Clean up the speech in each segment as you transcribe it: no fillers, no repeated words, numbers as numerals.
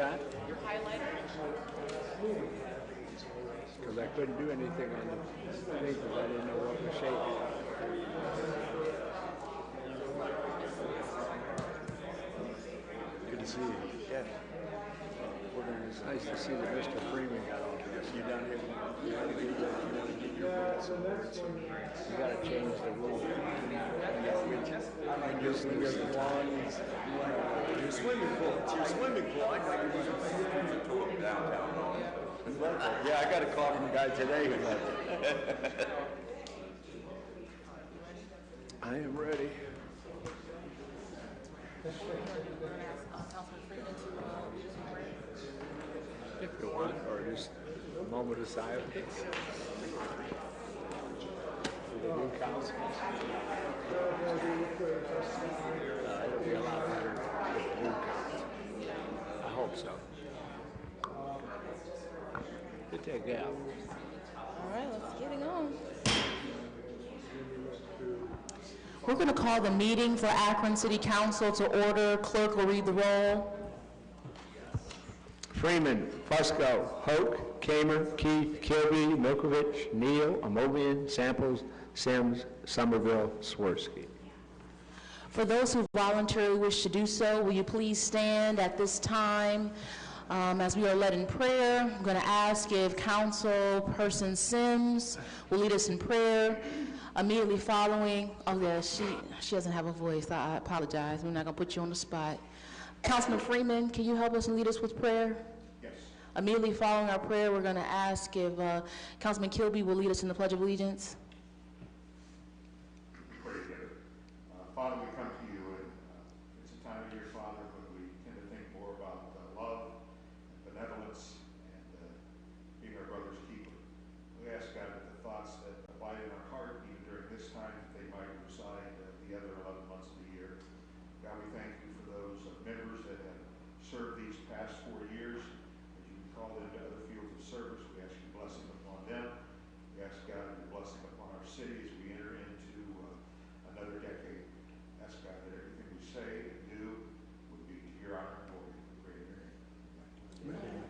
that? Your highlighter? Because I couldn't do anything on the thing because I didn't know what was shaking. Good to see you. Yeah. It's nice to see that Mr. Freeman got all this. You down here? You want to get your words and words. You got to change the rules. When you're swimming pool. It's your swimming pool. I know you're going downtown. Yeah, I got a call from a guy today who loved it. I am ready. If you want, or just a moment of silence. For the new council. It'll be a lot better with the new council. I hope so. Good take out. All right, let's get it on. We're going to call the meeting for Akron City Council to order. Clerk will read the roll. Freeman, Fusco, Hoke, Kamer, Keith, Kilby, Milkovich, Neal, Amovian, Samples, Sims, Somerville, Swirsky. For those who voluntarily wish to do so, will you please stand at this time as we are led in prayer? I'm going to ask if Councilperson Sims will lead us in prayer. Immediately following, oh yeah, she doesn't have a voice. I apologize. We're not going to put you on the spot. Councilman Freeman, can you help us and lead us with prayer? Yes. Immediately following our prayer, we're going to ask if Councilman Kilby will lead us in the Pledge of Allegiance. Pray together. Father, we come to you, and it's a time of year, Father, when we tend to think more about love and benevolence and being our brother's keeper. We ask, God, that the thoughts that abide in our heart, even during this time, that they might reside the other 11 months of the year. God, we thank you for those members that have served these past 4 years. As you call them to other fields of service, we ask your blessing upon them. We ask, God, your blessing upon our city as we enter into another decade. Ask, God, that everything we say and do would be to your honor and glory. We pray in your name. Amen.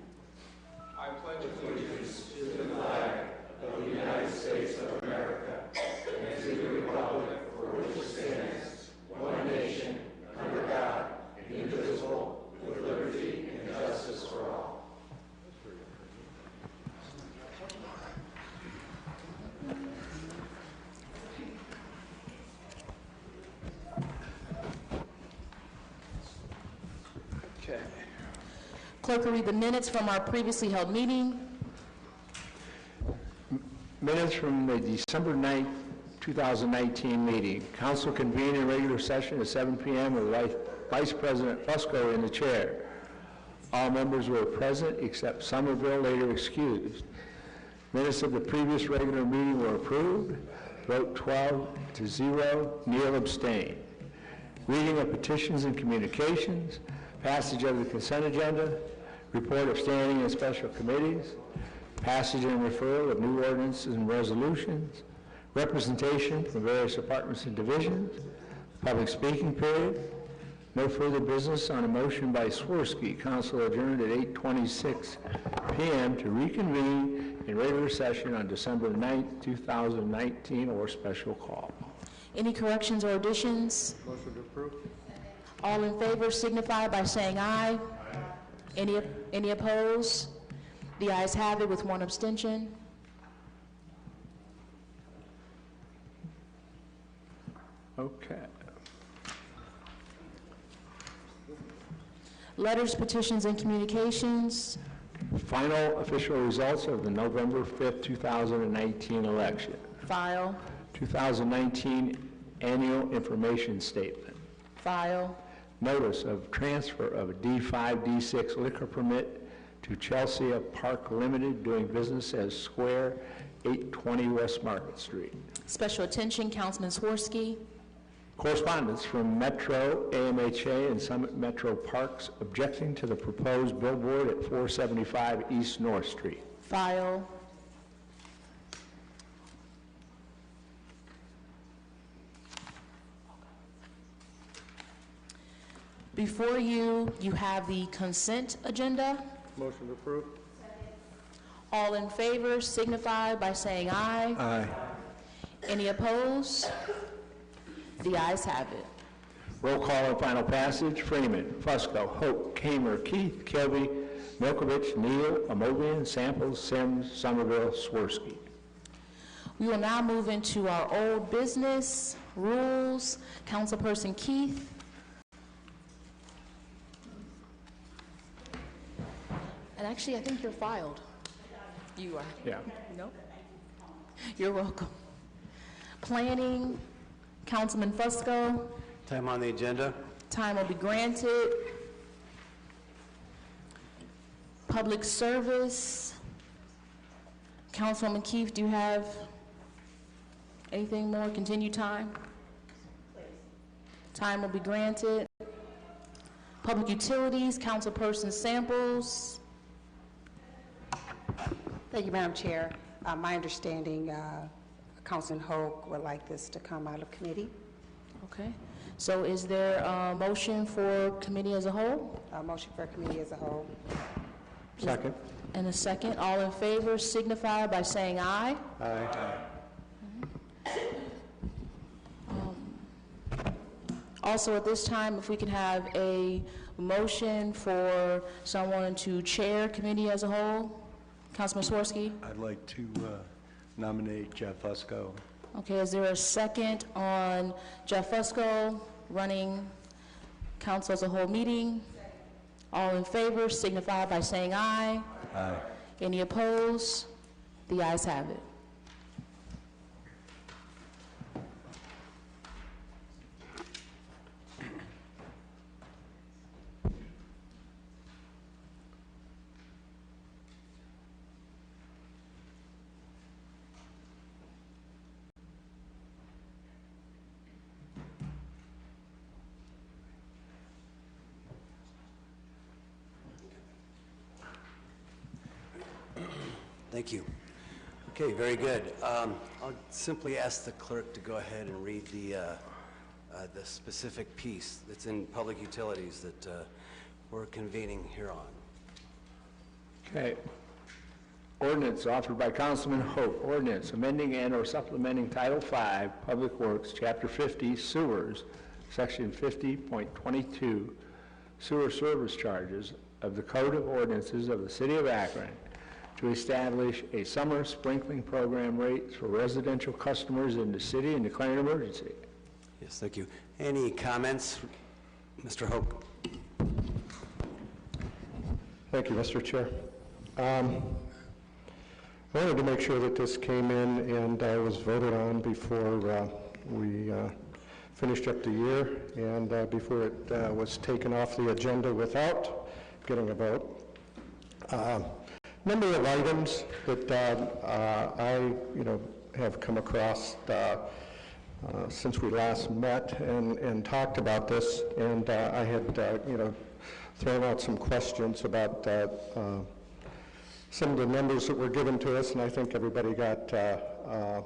I pledge allegiance to the flag of the United States of America and to the republic for which it stands, one nation, under God, indivisible, with liberty and justice for all. Okay. Clerk will read the minutes from our previously held meeting. Minutes from the December 9th, 2019 meeting. Council convened in regular session at 7 p.m. with Vice President Fusco in the chair. All members were present except Somerville, later excused. Minutes of the previous regular meeting were approved. Vote 12-0. Neal abstained. Reading of petitions and communications. Passage of the consent agenda. Report of standing and special committees. Passage and referral of new ordinances and resolutions. Representation from various departments and divisions. Public speaking period. No further business on a motion by Swirsky. Council adjourned at 8:26 p.m. to reconvene in regular session on December 9th, 2019, or special call. Any corrections or additions? Motion to approve. All in favor signify by saying aye. Any opposed? The ayes have it with one abstention. Okay. Letters, petitions, and communications. Final official results of the November 5th, 2019 election. File. 2019 annual information statement. File. Notice of transfer of a D5, D6 liquor permit to Chelsea Park Limited, doing business as Square, 820 West Market Street. Special attention, Councilman Swirsky. Correspondence from Metro, AMHA, and Summit Metro Parks objecting to the proposed billboard at 475 East North Street. File. Before you, you have the consent agenda. Motion approved. All in favor signify by saying aye. Aye. Any opposed? The ayes have it. Roll call and final passage. Freeman, Fusco, Hope, Kamer, Keith, Kilby, Milkovich, Neal, Amobian, Samples, Sims, Somerville, Swirsky. We will now move into our old business rules. Councilperson Keith. And actually, I think you're filed. You are. Yeah. Nope. You're welcome. Planning, Councilman Fusco. Time on the agenda. Time will be granted. Public service. Councilwoman Keith, do you have anything more? Continued time? Time will be granted. Public utilities, Councilperson Samples. Thank you, Madam Chair. My understanding, Councilman Hoke would like this to come out of committee. Okay. So is there a motion for committee as a whole? Motion for committee as a whole. Second. And a second. All in favor signify by saying aye. Aye. Also, at this time, if we can have a motion for someone to chair committee as a whole. Councilman Swirsky? I'd like to nominate Jeff Fusco. Okay, is there a second on Jeff Fusco running council as a whole meeting? All in favor signify by saying aye. Aye. Any opposed? The ayes have it. Thank you. Okay, very good. I'll simply ask the clerk to go ahead and read the specific piece that's in public utilities that we're convening here on. Okay. Ordinance offered by Councilman Hope. Ordinance amending and or supplementing Title V, Public Works, Chapter 50, Sewers, Section 50.22, Sewer Service Charges of the Code of Ordinances of the City of Akron to establish a summer sprinkling program rates for residential customers in the city and declaring an emergency. Yes, thank you. Any comments? Mr. Hope. Thank you, Mr. Chair. I wanted to make sure that this came in and was voted on before we finished up the year and before it was taken off the agenda without getting a vote. Number of items that I, have come across since we last met and talked about this, and I had, thrown out some questions about some of the numbers that were given to us, and I think everybody got a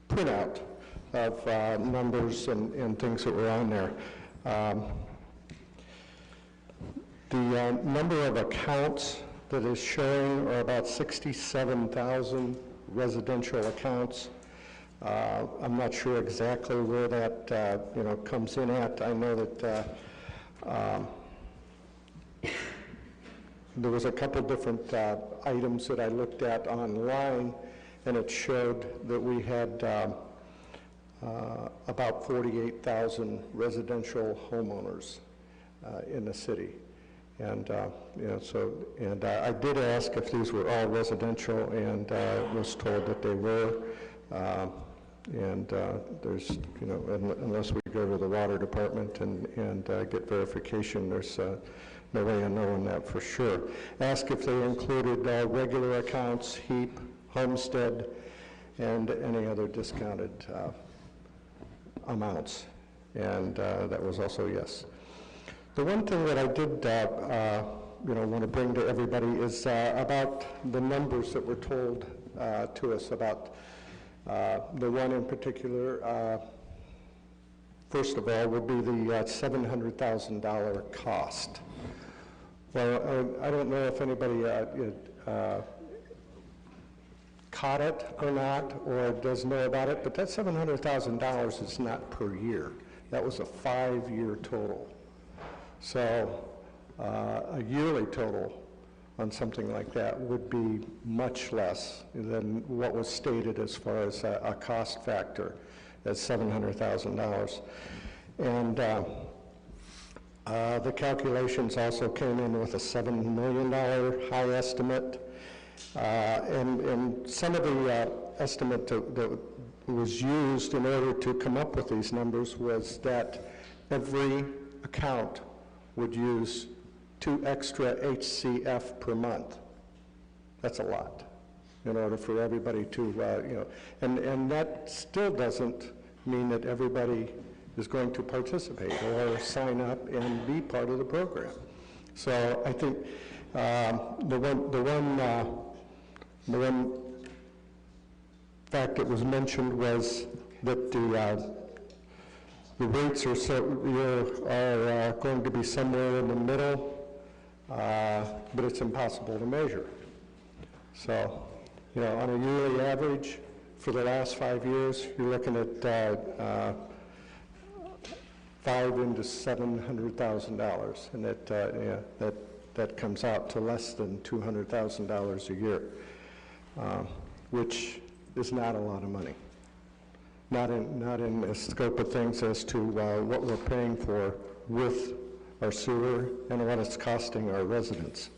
printout of numbers and things that were on there. The number of accounts that is showing are about 67,000 residential accounts. I'm not sure exactly where that comes in at. I know that there was a couple different items that I looked at online, and it showed that we had about 48,000 residential homeowners in the city. And, I did ask if these were all residential, and was told that they were. There's, unless we go to the water department and get verification, there's no way of knowing that for sure. Ask if they included regular accounts, HEAP, homestead, and any other discounted amounts. And that was also yes. The one thing that I did, want to bring to everybody is about the numbers that were told to us about the one in particular, first of all, would be the $700,000 cost. Well, I don't know if anybody caught it or not, or does know about it, but that $700,000 is not per year. That was a 5-year total. So a yearly total on something like that would be much less than what was stated as far as a cost factor at $700,000. And the calculations also came in with a $7 million high estimate. And some of the estimate that was used in order to come up with these numbers was that every account would use 2 extra HCF per month. That's a lot in order for everybody to, and that still doesn't mean that everybody is going to participate or sign up and be part of the program. So I think the one fact that was mentioned was that the rates are going to be somewhere in the middle, but it's impossible to measure. So, on a yearly average for the last 5 years, you're looking at $500,000 into $700,000, and that comes out to less than $200,000 a year, which is not a lot of money. Not in the scope of things as to what we're paying for with our sewer and what it's costing our residents.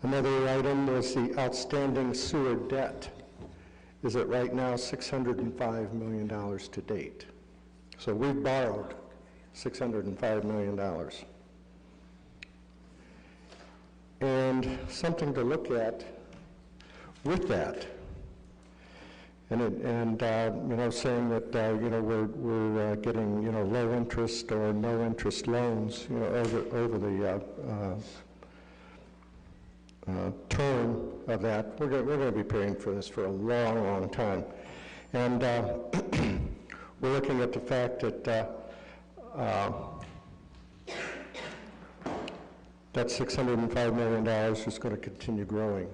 Another item was the outstanding sewer debt is at right now $605 million to date. So we've borrowed $605 million. And something to look at with that, and saying that we're getting low interest or no interest loans over the term of that. We're going to be paying for this for a long, long time, and we're looking at the fact that that $605 million is going to continue growing.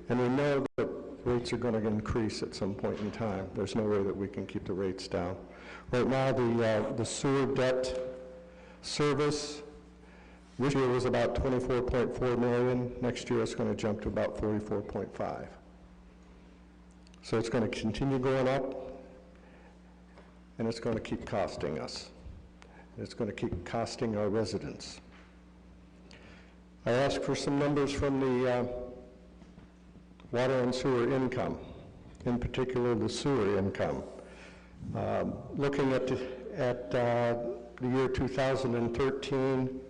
And we know that rates are going to increase at some point in time. There's no way that we can keep the rates down. Right now, the sewer debt service this year was about $24.4 million. Next year, it's going to jump to about $44.5. So it's going to continue going up, and it's going to keep costing us. It's going to keep costing our residents. I asked for some numbers from the water and sewer income, in particular the sewer income. Looking at the year 2013,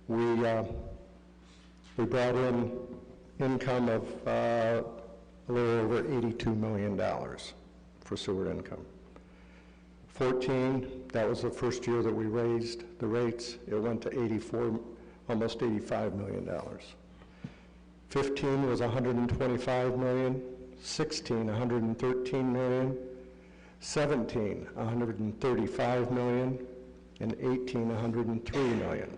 we brought in income of a little over $82 million for sewer income. 14, that was the first year that we raised the rates. It went to almost $85 million. 15 was $125 million. 16, $113 million. 17, $135 million. And 18, $103 million.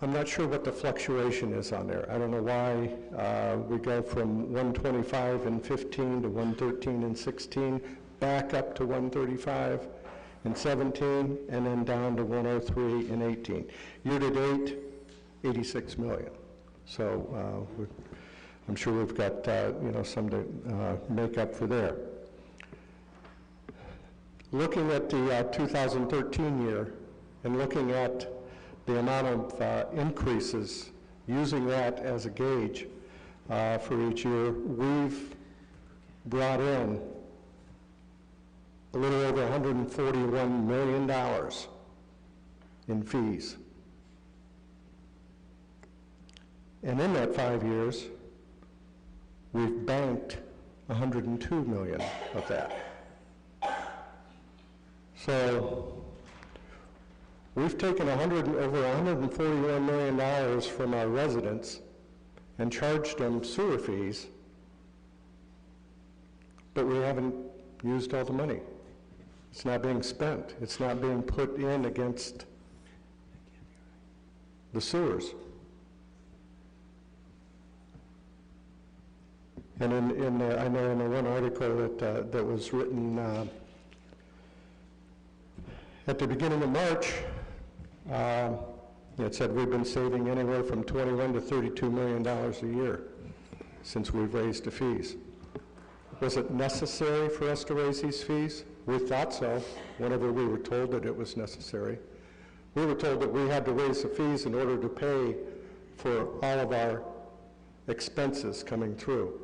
I'm not sure what the fluctuation is on there. I don't know why we go from 125 in 15 to 113 in 16, back up to 135 in 17, and then down to 103 in 18. Year to date, $86 million. So I'm sure we've got some to make up for there. Looking at the 2013 year and looking at the amount of increases, using that as a gauge for each year, we've brought in a little over $141 million in fees. And in that 5 years, we've banked $102 million of that. So We've taken over $141 million from our residents and charged them sewer fees, but we haven't used all the money. It's not being spent. It's not being put in against the sewers. And I know in the one article that was written at the beginning of March, it said we've been saving anywhere from $21 to $32 million a year since we've raised the fees. Was it necessary for us to raise these fees? We thought so, whenever we were told that it was necessary. We were told that we had to raise the fees in order to pay for all of our expenses coming through.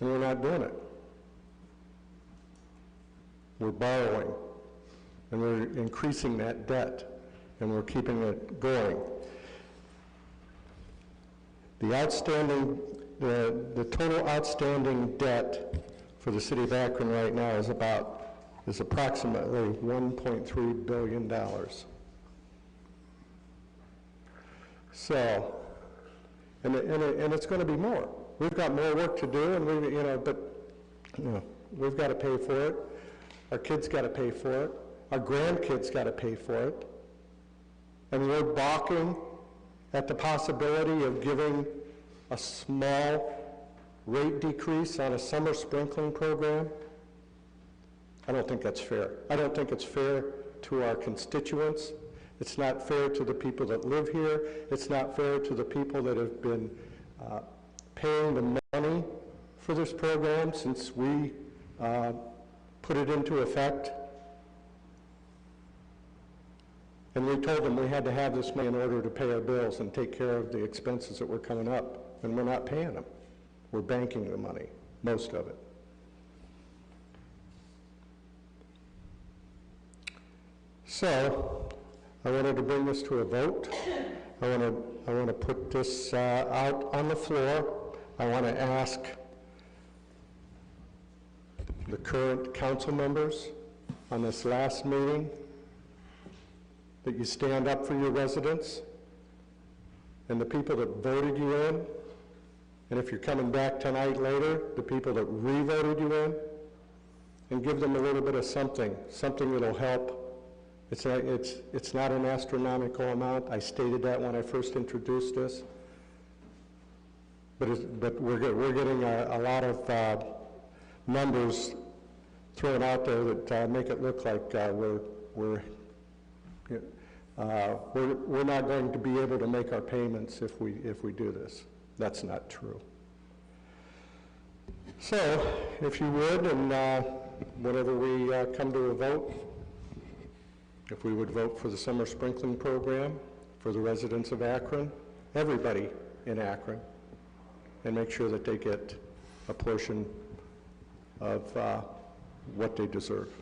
And we're not doing it. We're borrowing, and we're increasing that debt, and we're keeping it going. The total outstanding debt for the city of Akron right now is approximately $1.3 billion. So, and it's going to be more. We've got more work to do, and we've got to pay for it. Our kids got to pay for it. Our grandkids got to pay for it. And we're balking at the possibility of giving a small rate decrease on a summer sprinkling program. I don't think that's fair. I don't think it's fair to our constituents. It's not fair to the people that live here. It's not fair to the people that have been paying the money for this program since we put it into effect. And we told them we had to have this money in order to pay our bills and take care of the expenses that were coming up, and we're not paying them. We're banking the money, most of it. So, I wanted to bring this to a vote. I want to put this out on the floor. I want to ask the current council members on this last meeting that you stand up for your residents and the people that voted you in, and if you're coming back tonight later, the people that re-voted you in, and give them a little bit of something that'll help. It's not an astronomical amount. I stated that when I first introduced this, but we're getting a lot of numbers thrown out there that make it look like we're not going to be able to make our payments if we do this. That's not true. So, if you would, and whenever we come to a vote, if we would vote for the summer sprinkling program for the residents of Akron, everybody in Akron, and make sure that they get a portion of what they deserve.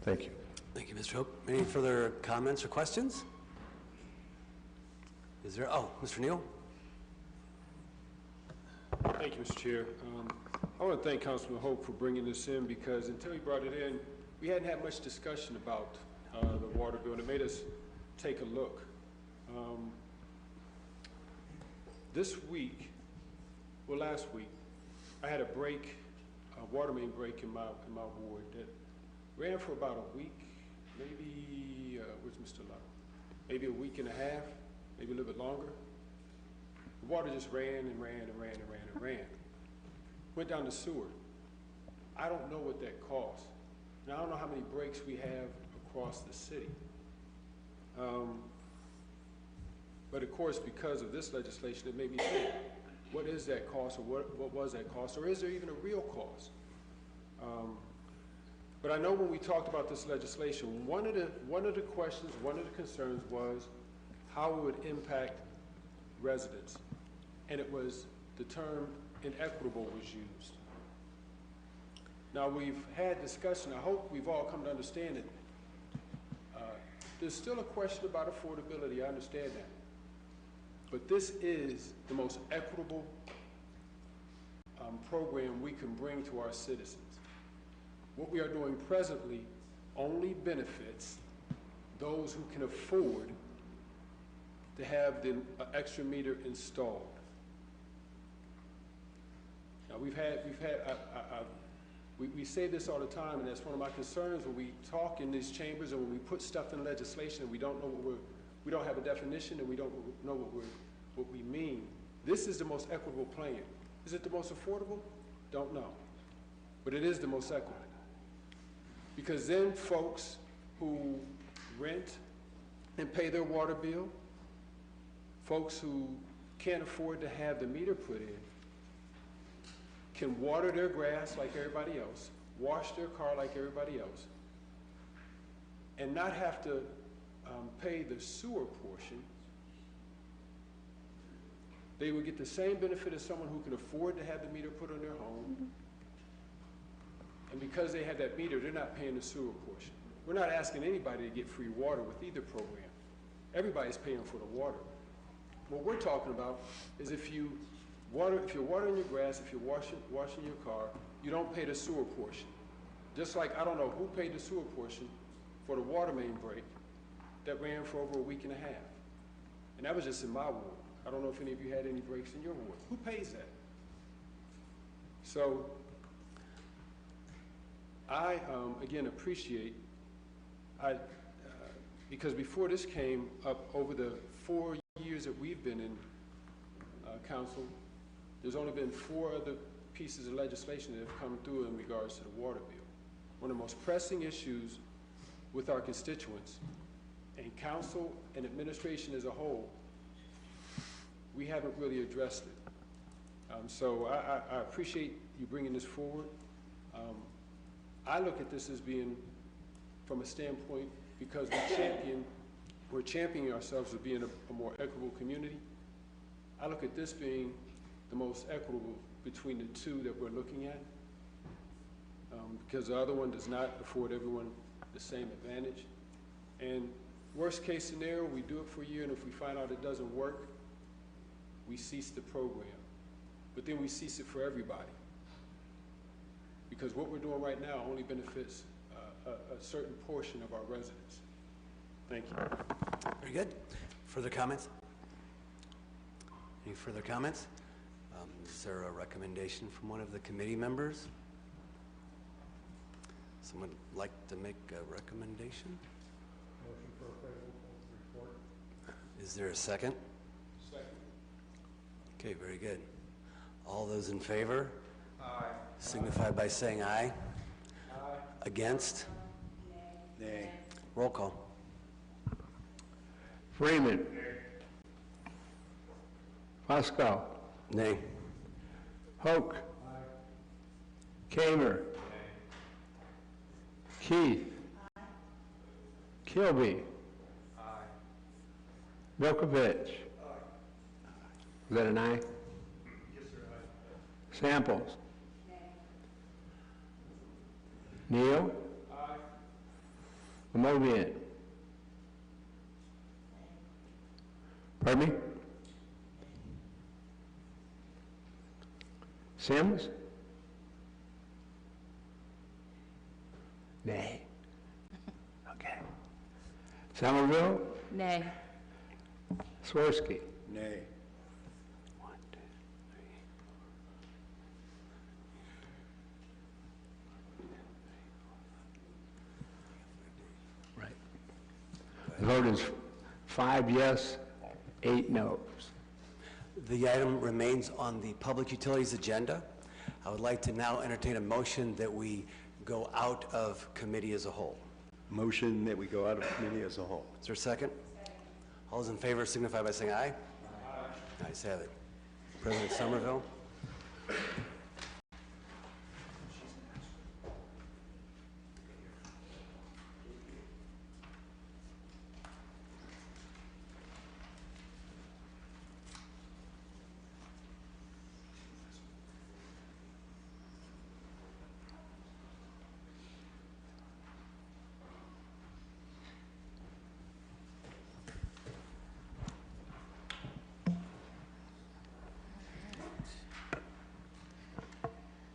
Thank you. Thank you, Mr. Hope. Any further comments or questions? Is there, Mr. Neal? Thank you, Mr. Chair. I want to thank Councilman Hope for bringing this in, because until he brought it in, we hadn't had much discussion about the water bill, and it made us take a look. Last week, I had a water main break in my ward that ran for about a week, maybe, where's Mr. Love? Maybe a week and a half, maybe a little bit longer. The water just ran and ran and ran and ran and ran. Went down the sewer. I don't know what that cost. And I don't know how many breaks we have across the city. But of course, because of this legislation, it made me think, what is that cost, or what was that cost, or is there even a real cost? But I know when we talked about this legislation, one of the questions, one of the concerns was how it would impact residents. And it was, the term inequitable was used. Now, we've had discussion, I hope we've all come to understand it. There's still a question about affordability, I understand that. But this is the most equitable program we can bring to our citizens. What we are doing presently only benefits those who can afford to have the extra meter installed. Now, we say this all the time, and that's one of my concerns when we talk in these chambers and when we put stuff in legislation and we don't know we don't have a definition and we don't know what we mean. This is the most equitable plan. Is it the most affordable? Don't know. But it is the most equitable. Because then folks who rent and pay their water bill, folks who can't afford to have the meter put in, can water their grass like everybody else, wash their car like everybody else, and not have to pay the sewer portion. They would get the same benefit as someone who can afford to have the meter put on their home. And because they have that meter, they're not paying the sewer portion. We're not asking anybody to get free water with either program. Everybody's paying for the water. What we're talking about is if you're watering your grass, if you're washing your car, you don't pay the sewer portion. Just like I don't know who paid the sewer portion for the water main break that ran for over a week and a half. And that was just in my ward. I don't know if any of you had any breaks in your ward. Who pays that? So I, again, appreciate, because before this came up, over the 4 years that we've been in council, there's only been 4 other pieces of legislation that have come through in regards to the water bill. One of the most pressing issues with our constituents and council and administration as a whole, we haven't really addressed it. So I appreciate you bringing this forward. I look at this as being, from a standpoint, because we're championing ourselves as being a more equitable community. I look at this being the most equitable between the two that we're looking at, because the other one does not afford everyone the same advantage. And worst case scenario, we do it for a year, and if we find out it doesn't work, we cease the program. But then we cease it for everybody, because what we're doing right now only benefits a certain portion of our residents. Thank you. Very good. Further comments? Any further comments? Is there a recommendation from one of the committee members? Someone like to make a recommendation? Motion for approval of the report. Is there a second? Second. Okay, very good. All those in favor? Aye. Signify by saying aye. Aye. Against? Nay. Roll call. Freeman. Fusco. Nay. Hoke. Kamer. Keith. Kilby. Vukovich. Is that an aye? Yes, sir, aye. Samples. Neal. Aye. Amovian. Pardon me? Sims? Nay. Okay. Somerville? Nay. Swirsky? Nay. 1, 2, 3. Right. The vote is 5 yes, 8 no's. The item remains on the Public Utilities agenda. I would like to now entertain a motion that we go out of committee as a whole. Motion that we go out of committee as a whole. Is there a second? All those in favor signify by saying aye. Aye. Ayes have it. President Somerville?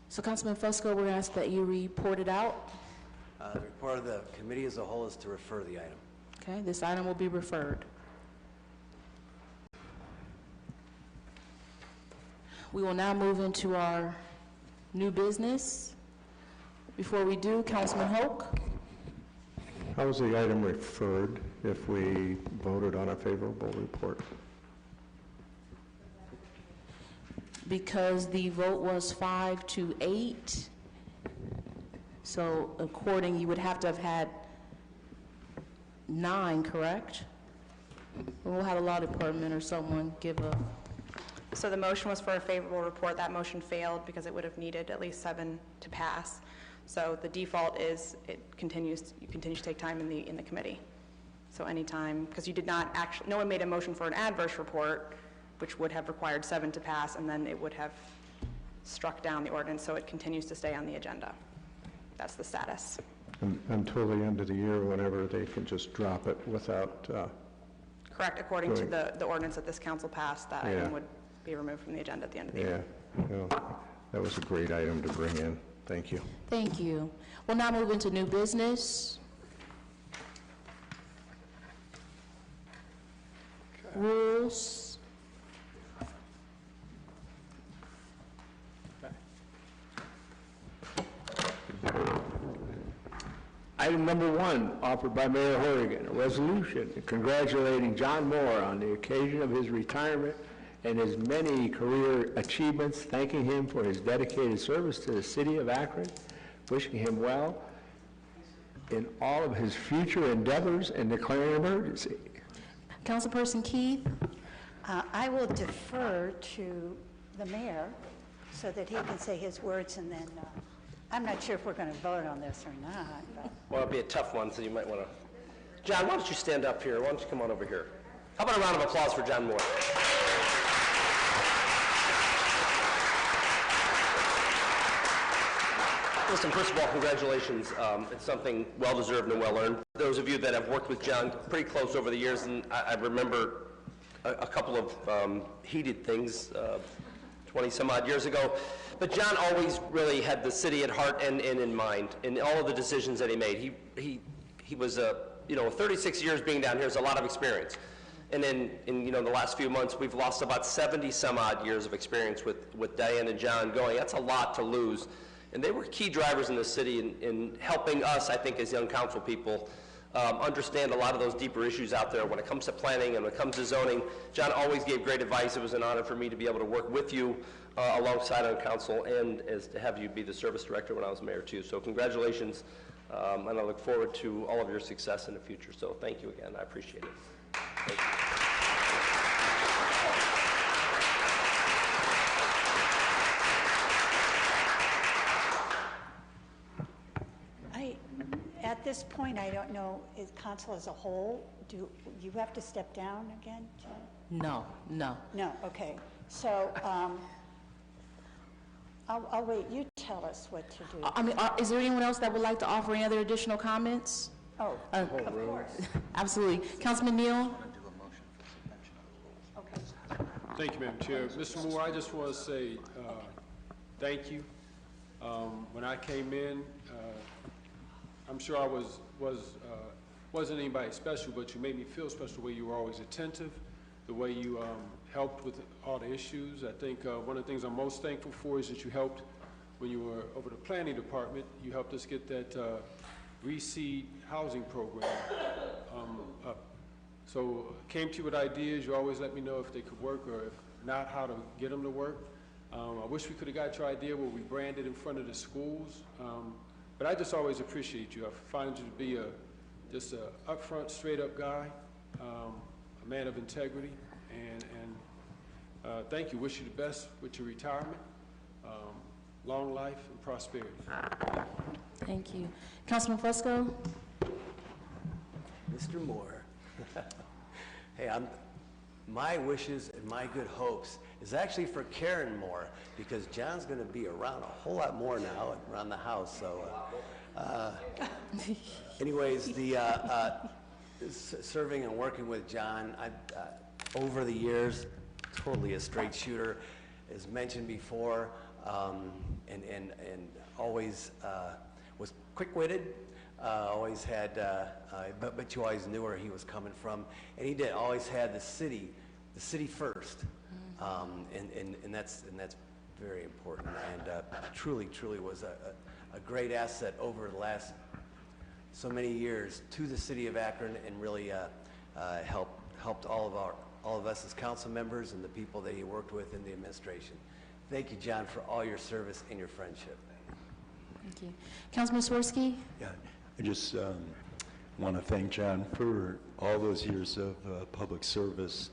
So Councilman Fusco, we're asked that you report it out. The report of the committee as a whole is to refer the item. Okay, this item will be referred. We will now move into our new business. Before we do, Councilman Hoke. How was the item referred if we voted on a favorable report? Because the vote was 5-8, so according, you would have to have had 9, correct? We'll have a law department or someone give a... So the motion was for a favorable report. That motion failed because it would have needed at least 7 to pass. So the default is you continue to take time in the committee. So anytime, because you did not actually, no one made a motion for an adverse report, which would have required 7 to pass, and then it would have struck down the ordinance, so it continues to stay on the agenda. That's the status. Until the end of the year, whenever they can just drop it without... Correct, according to the ordinance that this council passed, that item would be removed from the agenda at the end of the year. Well, that was a great item to bring in. Thank you. Thank you. We'll now move into new business. Rules. Item number 1, offered by Mayor Horrigan, a resolution congratulating John Moore on the occasion of his retirement and his many career achievements, thanking him for his dedicated service to the city of Akron, wishing him well in all of his future endeavors, and declaring an emergency. Councilperson Keith. I will defer to the mayor so that he can say his words, and then I'm not sure if we're going to vote on this or not. But. Well, it'll be a tough one, so you might want to... John, why don't you stand up here? Why don't you come on over here? How about a round of applause for John Moore? Listen, first of all, congratulations. It's something well-deserved and well-earned. Those of you that have worked with John pretty close over the years, and I remember a couple of heated things 20-some-odd years ago, but John always really had the city at heart and in mind in all of the decisions that he made. He was, 36 years being down here is a lot of experience. And in the last few months, we've lost about 70-some-odd years of experience with Diane and John going. That's a lot to lose. And they were key drivers in the city in helping us, I think, as young council people, understand a lot of those deeper issues out there when it comes to planning and when it comes to zoning. John always gave great advice. It was an honor for me to be able to work with you alongside on council, and as to have you be the service director when I was mayor too. So congratulations, and I look forward to all of your success in the future. So thank you again. I appreciate it. Thank you. At this point, I don't know, is council as a whole, do you have to step down again, John? No. No, okay. So I'll wait. You tell us what to do. I mean, is there anyone else that would like to offer any other additional comments? Oh, of course. Absolutely. Councilman Neal? Okay. Thank you, Madam Chair. Mr. Moore, I just want to say thank you. When I came in, I'm sure I wasn't anybody special, but you made me feel special the way you were always attentive, the way you helped with all the issues. I think one of the things I'm most thankful for is that you helped when you were over the planning department. You helped us get that reseed housing program up. So came to you with ideas. You always let me know if they could work, or if not, how to get them to work. I wish we could have got your idea where we branded in front of the schools. But I just always appreciate you. I find you to be just a upfront, straight-up guy, a man of integrity, and thank you. Wish you the best with your retirement, long life, and prosperity. Thank you. Councilman Fusco? Mr. Moore, hey, my wishes and my good hopes is actually for Karen Moore, because John's going to be around a whole lot more now around the house. So, anyways, serving and working with John, over the years, totally a straight shooter, as mentioned before, and always was quick-witted, always had, but you always knew where he was coming from. And he did always had the city first. And that's very important. And truly was a great asset over the last so many years to the city of Akron, and really helped all of us as council members and the people that he worked with in the administration. Thank you, John, for all your service and your friendship. Thank you. Councilman Swirsky? Yeah, I just want to thank John for all those years of public service,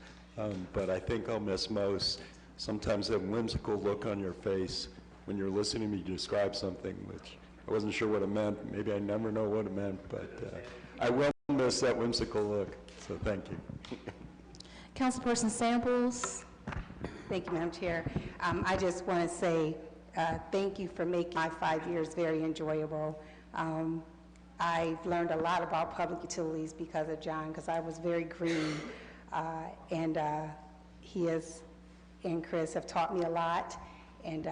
but I think I'll miss most sometimes that whimsical look on your face when you're listening to me describe something, which I wasn't sure what it meant. Maybe I never know what it meant, but I will miss that whimsical look, so thank you. Councilperson Samples? Thank you, Madam Chair. I just want to say thank you for making my 5 years very enjoyable. I've learned a lot about public utilities because of John, because I was very green, and he and Chris have taught me a lot, and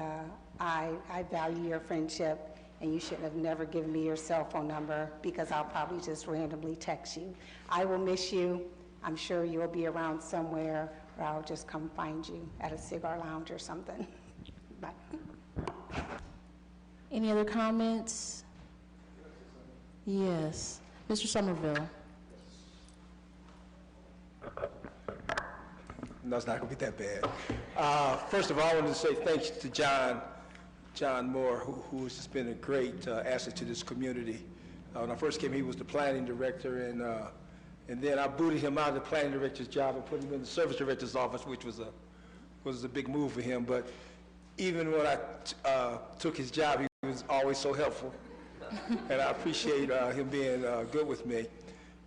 I value your friendship, and you should have never given me your cell phone number because I'll probably just randomly text you. I will miss you. I'm sure you'll be around somewhere, or I'll just come find you at a cigar lounge or something. Bye. Any other comments? Yes. Mr. Somerville? No, it's not going to be that bad. First of all, I wanted to say thanks to John Moore, who has just been a great asset to this community. When I first came, he was the planning director, and then I booted him out of the planning director's job and put him in the service director's office, which was a big move for him. But even when I took his job, he was always so helpful, and I appreciate him being good with me.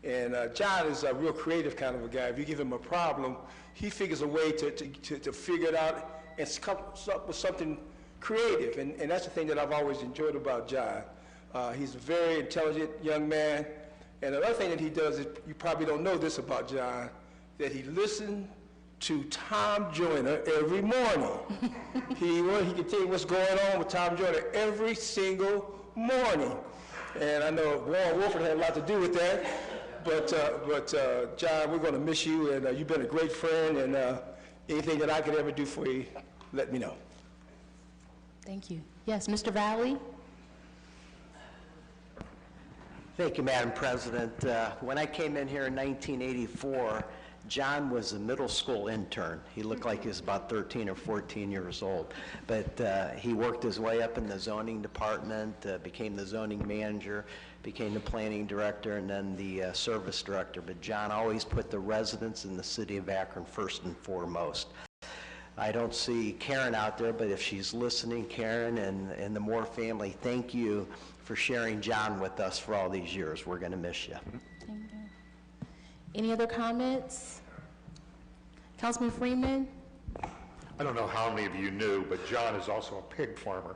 And John is a real creative kind of a guy. If you give him a problem, he figures a way to figure it out and come up with something creative. And that's the thing that I've always enjoyed about John. He's a very intelligent young man. And another thing that he does is, you probably don't know this about John, that he listens to Tom Joyner every morning. He can tell you what's going on with Tom Joyner every single morning. And I know Warren Wolford had a lot to do with that. But John, we're going to miss you, and you've been a great friend, and anything that I could ever do for you, let me know. Thank you. Yes, Mr. Valley? Thank you, Madam President. When I came in here in 1984, John was a middle school intern. He looked like he was about 13 or 14 years old. But he worked his way up in the zoning department, became the zoning manager, became the planning director, and then the service director. But John always put the residents in the city of Akron first and foremost. I don't see Karen out there, but if she's listening, Karen and the Moore family, thank you for sharing John with us for all these years. We're going to miss you. Thank you. Any other comments? Councilman Freeman? I don't know how many of you knew, but John is also a pig farmer.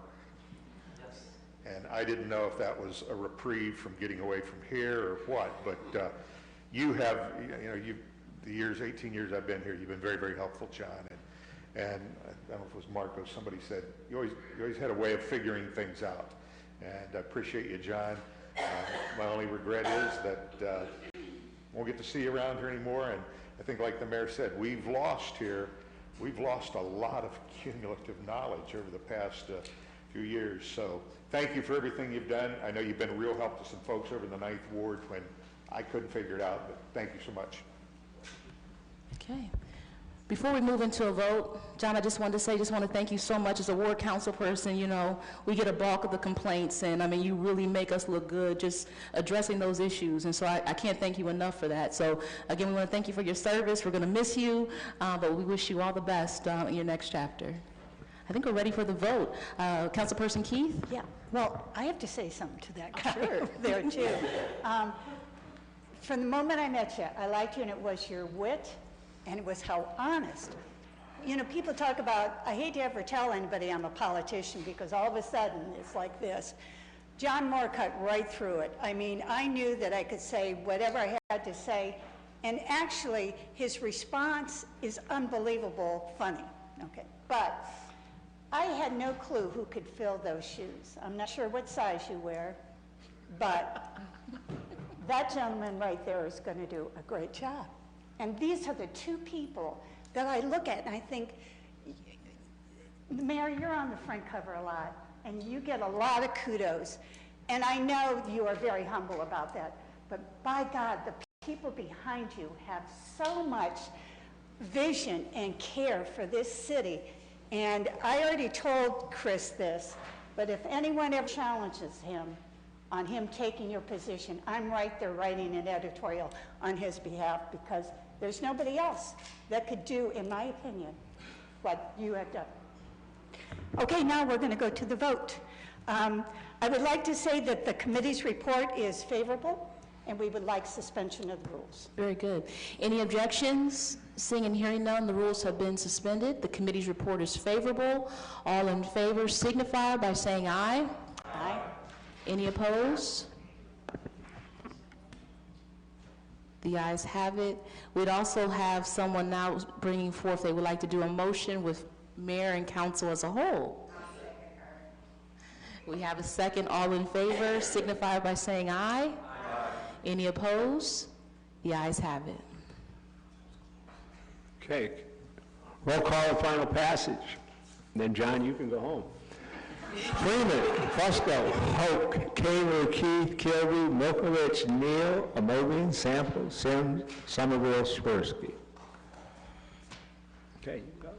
Yes. And I didn't know if that was a reprieve from getting away from here or what, but you have, the 18 years I've been here, you've been very, very helpful, John. And I don't know if it was Marco, somebody said, you always had a way of figuring things out. And I appreciate you, John. My only regret is that won't get to see you around here anymore. And I think, like the mayor said, we've lost a lot of cumulative knowledge over the past few years. So thank you for everything you've done. I know you've been a real help to some folks over in the 9th Ward when I couldn't figure it out, but thank you so much. Okay. Before we move into a vote, John, I just want to thank you so much as a ward council person. We get a bulk of the complaints, and I mean, you really make us look good just addressing those issues, and so I can't thank you enough for that. So again, we want to thank you for your service. We're going to miss you, but we wish you all the best in your next chapter. I think we're ready for the vote. Councilperson Keith? Yeah, well, I have to say something to that guy over there, too. From the moment I met you, I liked you, and it was your wit, and it was how honest. People talk about, I hate to ever tell anybody I'm a politician because all of a sudden it's like this. John Moore cut right through it. I mean, I knew that I could say whatever I had to say, and actually his response is unbelievable funny, okay? But I had no clue who could fill those shoes. I'm not sure what size you wear, but that gentleman right there is going to do a great job. And these are the two people that I look at and I think, Mayor, you're on the front cover a lot, and you get a lot of kudos. And I know you are very humble about that, but by God, the people behind you have so much vision and care for this city. And I already told Chris this, but if anyone ever challenges him on him taking your position, I'm right there writing an editorial on his behalf, because there's nobody else that could do, in my opinion, what you have done. Okay, now we're going to go to the vote. I would like to say that the committee's report is favorable, and we would like suspension of the rules. Very good. Any objections? Seeing and hearing none, the rules have been suspended. The committee's report is favorable. All in favor signify by saying aye. Aye. Any opposed? The ayes have it. We'd also have someone now bringing forth, they would like to do a motion with mayor and council as a whole. We have a second. All in favor signify by saying aye. Aye. Any opposed? The ayes have it. Okay. Roll call and final passage. Then, John, you can go home. Freeman, Fusco, Hoke, Kaler, Keith, Kilby, Milkovich, Neal, Amobian, Sample, Sims, Somerville, Swirsky. Okay, you go.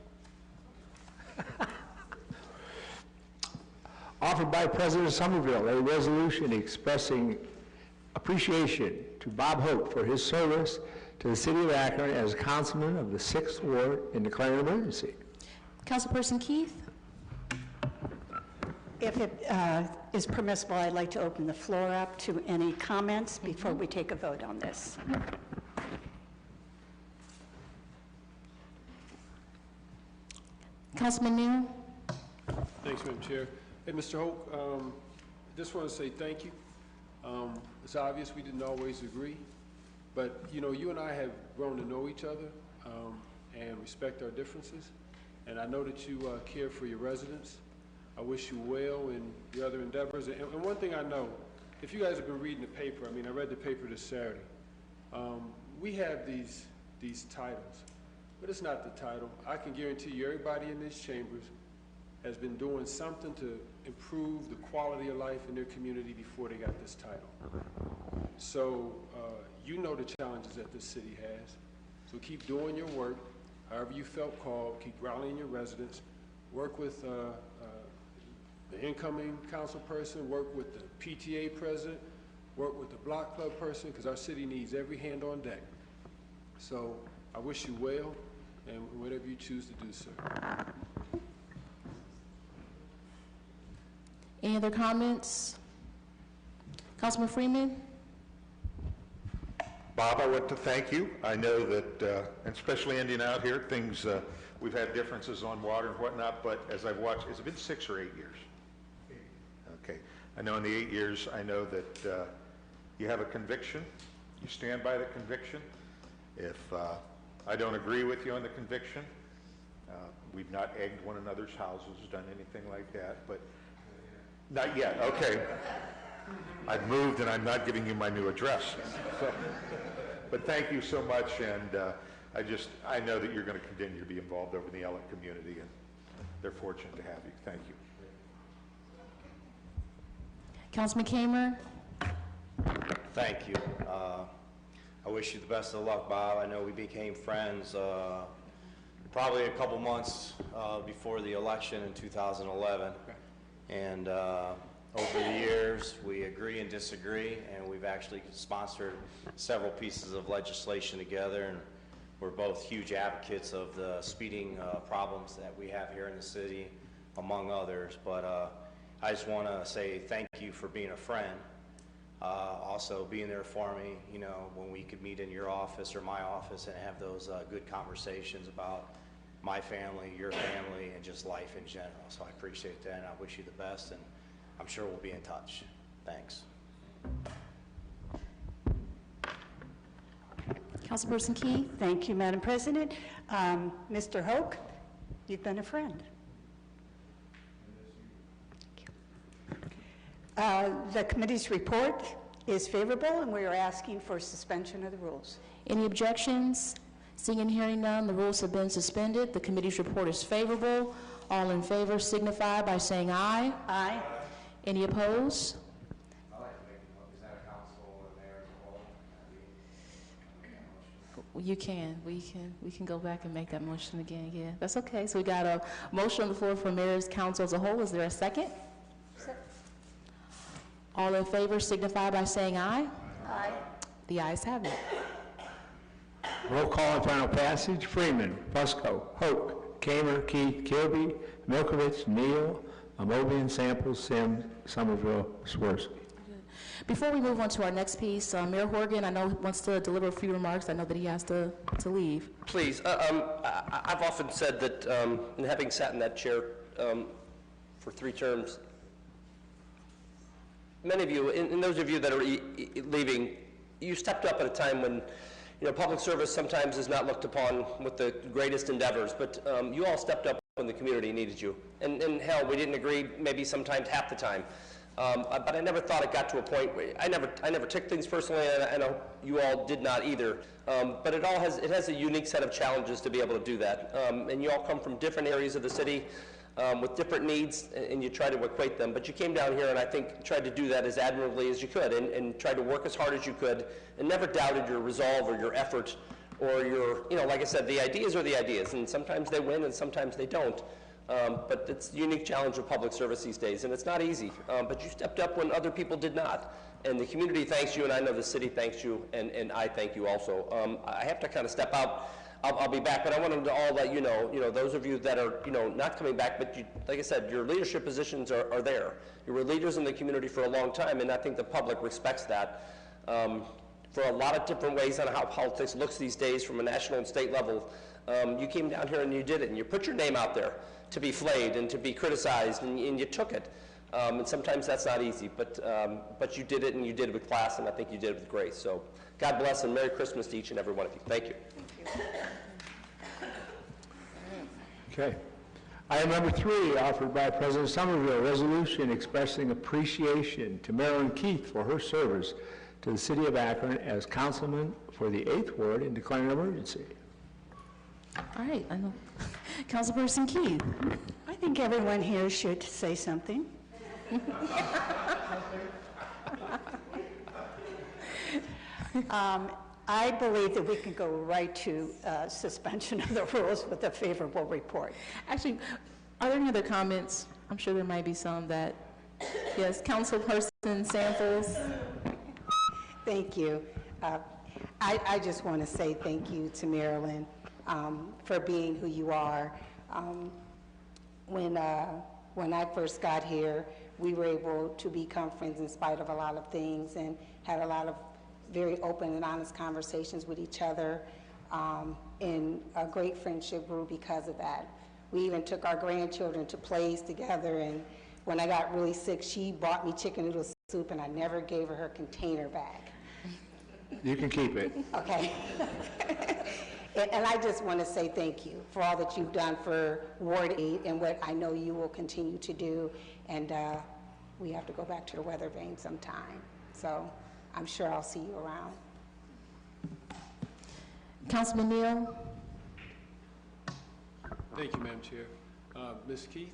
Offered by President Somerville, a resolution expressing appreciation to Bob Hoke for his service to the city of Akron as councilman of the 6th Ward and declaring an emergency. Councilperson Keith? If it is permissible, I'd like to open the floor up to any comments before we take a vote on this. Councilman Neal? Thanks, Madam Chair. Hey, Mr. Hoke, just want to say thank you. It's obvious we didn't always agree, but you know, you and I have grown to know each other and respect our differences, and I know that you care for your residents. I wish you well in your other endeavors. And one thing I know, if you guys have been reading the paper, I mean, I read the paper this Saturday. We have these titles, but it's not the title. I can guarantee you everybody in these chambers has been doing something to improve the quality of life in their community before they got this title. So you know the challenges that this city has. So keep doing your work, however you felt called, keep rallying your residents, work with the incoming council person, work with the PTA president, work with the block club person, because our city needs every hand on deck. So I wish you well, and whatever you choose to do, sir. Any other comments? Councilman Freeman? Bob, I want to thank you. I know that, and especially ending out here, things, we've had differences on water and whatnot, but as I've watched, has it been 6 or 8 years? Okay. I know in the 8 years, I know that you have a conviction. You stand by the conviction. If I don't agree with you on the conviction, we've not egged one another's houses, done anything like that, but not yet. Okay. I've moved and I'm not giving you my new address. So, but thank you so much, and I know that you're going to continue to be involved over in the Elliott community, and they're fortunate to have you. Thank you. Councilman Kamer? Thank you. I wish you the best of luck, Bob. I know we became friends probably a couple months before the election in 2011. And over the years, we agree and disagree, and we've actually sponsored several pieces of legislation together, and we're both huge advocates of the speeding problems that we have here in the city, among others. But I just want to say thank you for being a friend, also being there for me, you know, when we could meet in your office or my office and have those good conversations about my family, your family, and just life in general. So I appreciate that, and I wish you the best, and I'm sure we'll be in touch. Thanks. Councilperson Keith? Thank you, Madam President. Mr. Hoke, you've been a friend. The committee's report is favorable, and we are asking for suspension of the rules. Any objections? Seeing and hearing none, the rules have been suspended. The committee's report is favorable. All in favor signify by saying aye. Aye. Any opposed? I'd like to make a motion. Is that a council and mayor as a whole? You can. We can go back and make that motion again. Yeah, that's okay. So we got a motion on the floor for mayor's council as a whole. Is there a second? All in favor signify by saying aye. Aye. The ayes have it. Roll call and final passage. Freeman, Fusco, Hoke, Kamer, Keith, Kilby, Milkovich, Neal, Amobian, Samples, Sims, Somerville, Swirsky. Before we move on to our next piece, Mayor Horgan, I know wants to deliver a few remarks. I know that he has to leave. Please, I've often said that, and having sat in that chair for 3 terms, many of you, and those of you that are leaving, you stepped up at a time when, public service sometimes is not looked upon with the greatest endeavors, but you all stepped up when the community needed you. And hell, we didn't agree maybe sometimes half the time. But I never thought it got to a point where I never took things personally, and I know you all did not either. But it has a unique set of challenges to be able to do that. And you all come from different areas of the city with different needs, and you try to equate them. But you came down here and I think tried to do that as admirably as you could, and tried to work as hard as you could, and never doubted your resolve or your effort or your, like I said, the ideas are the ideas, and sometimes they win and sometimes they don't. But it's a unique challenge of public service these days, and it's not easy. But you stepped up when other people did not. And the community thanks you, and I know the city thanks you, and I thank you also. I have to kind of step out. I'll be back, but I wanted to all let you know, those of you that are, not coming back, but like I said, your leadership positions are there. You were leaders in the community for a long time, and I think the public respects that. For a lot of different ways on how politics looks these days from a national and state level, you came down here and you did it, and you put your name out there to be flayed and to be criticized, and you took it. And sometimes that's not easy, but you did it, and you did it with class, and I think you did it with grace. So God bless, and Merry Christmas to each and every one of you. Thank you. Thank you. Okay. Item number 3, offered by President Somerville, resolution expressing appreciation to Marilyn Keith for her service to the city of Akron as councilman for the 8th Ward and declaring an emergency. All right. I know. Councilperson Keith. I think everyone here should say something. I believe that we can go right to suspension of the rules with a favorable report. Actually, are there any other comments? I'm sure there might be some that, yes, Councilperson Samples. Thank you. I just want to say thank you to Marilyn for being who you are. When I first got here, we were able to become friends in spite of a lot of things and had a lot of very open and honest conversations with each other, and a great friendship grew because of that. We even took our grandchildren to plays together, and when I got really sick, she bought me chicken noodle soup, and I never gave her container back. You can keep it. Okay. And I just want to say thank you for all that you've done for Ward 8 and what I know you will continue to do. And we have to go back to the weather vane sometime. So I'm sure I'll see you around. Councilman Neal. Thank you, Madam Chair. Ms. Keith,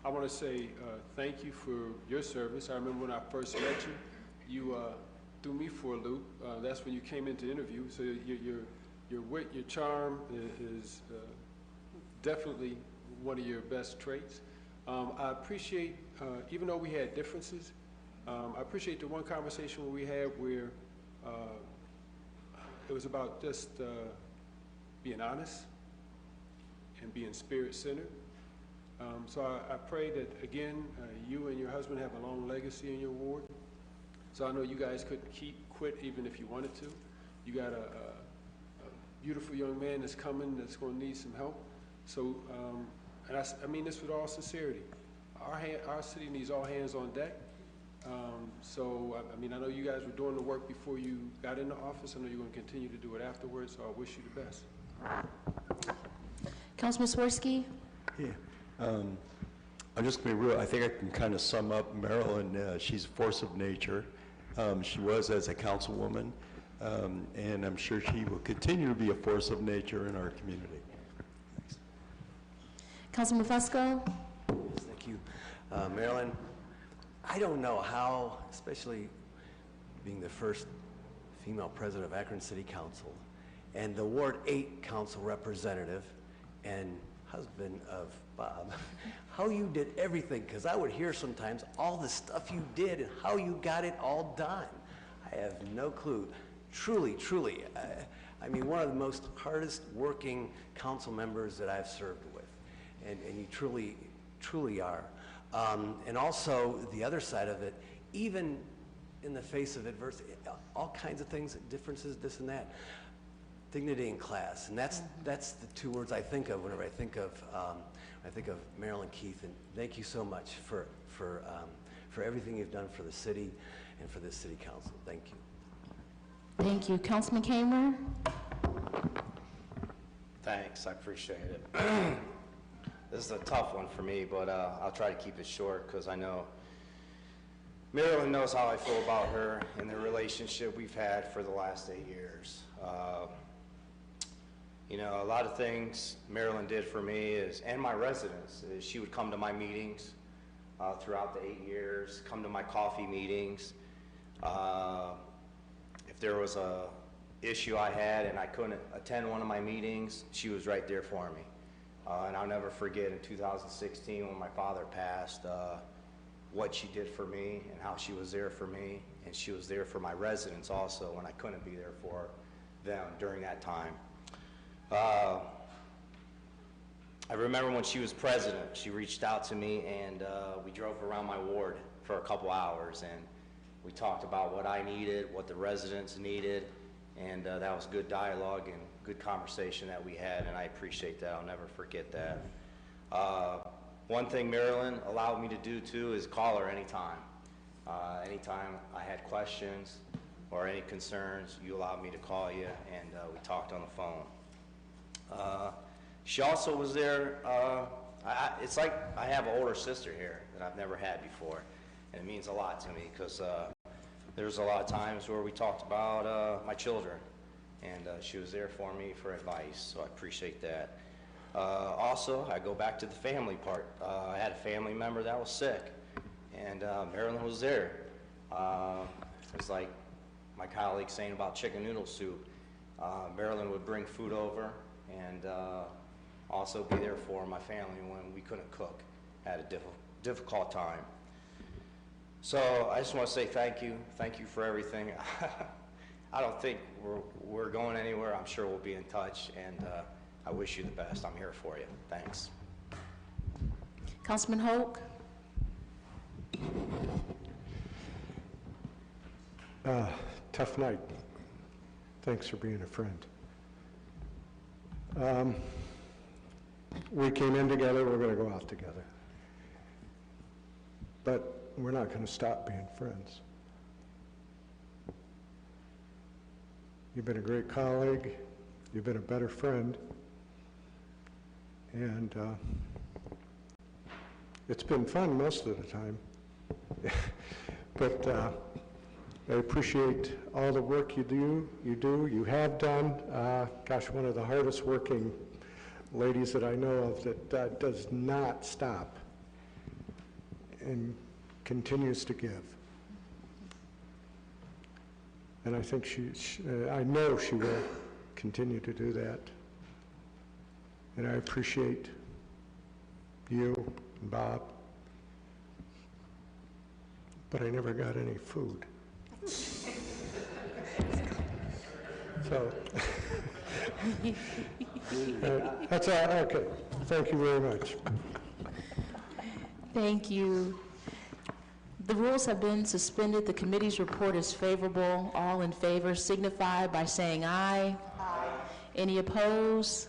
I want to say thank you for your service. I remember when I first met you, you threw me for a loop. That's when you came in to interview. So your wit, your charm is definitely one of your best traits. I appreciate, even though we had differences, I appreciate the one conversation we had where it was about just being honest and being spirit-centered. So I pray that, again, you and your husband have a long legacy in your ward. So I know you guys couldn't quit even if you wanted to. You got a beautiful young man that's coming that's going to need some help. So, and I mean this with all sincerity. Our city needs all hands on deck. So, I mean, I know you guys were doing the work before you got into office. I know you're going to continue to do it afterwards, so I wish you the best. Councilman Swirsky? Yeah. I'm just going to be real. I think I can kind of sum up Marilyn. She's a force of nature. She was as a councilwoman, and I'm sure she will continue to be a force of nature in our community. Thanks. Councilman Fusco? Thank you. Marilyn, I don't know how, especially being the first female president of Akron City Council and the Ward 8 council representative and husband of Bob, how you did everything, because I would hear sometimes all the stuff you did and how you got it all done. I have no clue. Truly, truly, I mean, one of the most hardest working council members that I've served with, and you truly, truly are. And also, the other side of it, even in the face of adversity, all kinds of things, differences, this and that, dignity in class, and that's the two words I think of whenever I think of Marilyn Keith. And thank you so much for everything you've done for the city and for this city council. Thank you. Thank you. Councilman Kamer? Thanks, I appreciate it. This is a tough one for me, but I'll try to keep it short because I know Marilyn knows how I feel about her and the relationship we've had for the last 8 years. You know, a lot of things Marilyn did for me and my residents, is she would come to my meetings throughout the 8 years, come to my coffee meetings. If there was a issue I had and I couldn't attend one of my meetings, she was right there for me. And I'll never forget in 2016 when my father passed, what she did for me and how she was there for me. And she was there for my residents also when I couldn't be there for them during that time. I remember when she was president, she reached out to me and we drove around my ward for a couple hours and we talked about what I needed, what the residents needed, and that was good dialogue and good conversation that we had, and I appreciate that. I'll never forget that. One thing Marilyn allowed me to do too is call her anytime. Anytime I had questions or any concerns, you allowed me to call you, and we talked on the phone. She also was there. It's like I have an older sister here that I've never had before, and it means a lot to me because there's a lot of times where we talked about my children, and she was there for me for advice, so I appreciate that. Also, I go back to the family part. I had a family member that was sick, and Marilyn was there. It's like my colleague saying about chicken noodle soup. Marilyn would bring food over and also be there for my family when we couldn't cook at a difficult time. So I just want to say thank you. Thank you for everything. I don't think we're going anywhere. I'm sure we'll be in touch, and I wish you the best. I'm here for you. Thanks. Councilman Hoke? Tough night. Thanks for being a friend. We came in together, we're going to go out together. But we're not going to stop being friends. You've been a great colleague, you've been a better friend, and it's been fun most of the time. But I appreciate all the work you have done. Gosh, one of the hardest working ladies that I know of that does not stop and continues to give. And I think I know she will continue to do that. And I appreciate you and Bob, but I never got any food. So, that's all, okay. Thank you very much. Thank you. The rules have been suspended. The committee's report is favorable. All in favor signify by saying aye. Aye. Any opposed?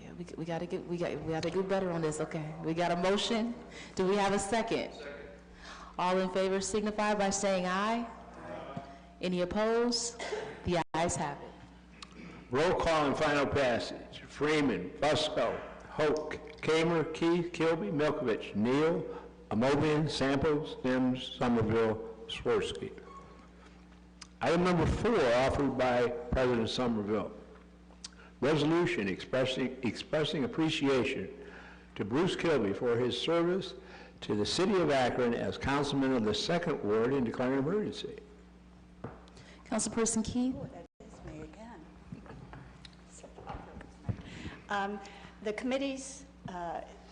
Yeah, we got to do better on this. Okay, we got a motion. Do we have a second? Second. All in favor signify by saying aye. Aye. Any opposed? The ayes have it. Roll call and final passage. Freeman, Fusco, Hoke, Kamer, Keith, Kilby, Milkovich, Neal, Amobian, Samples, Sims, Somerville, Swirsky. Item number 4, offered by President Somerville. Resolution expressing appreciation to Bruce Kilby for his service to the city of Akron as councilman of the 2nd Ward and declaring an emergency. Councilperson Keith. Oh, that is me again. The committee's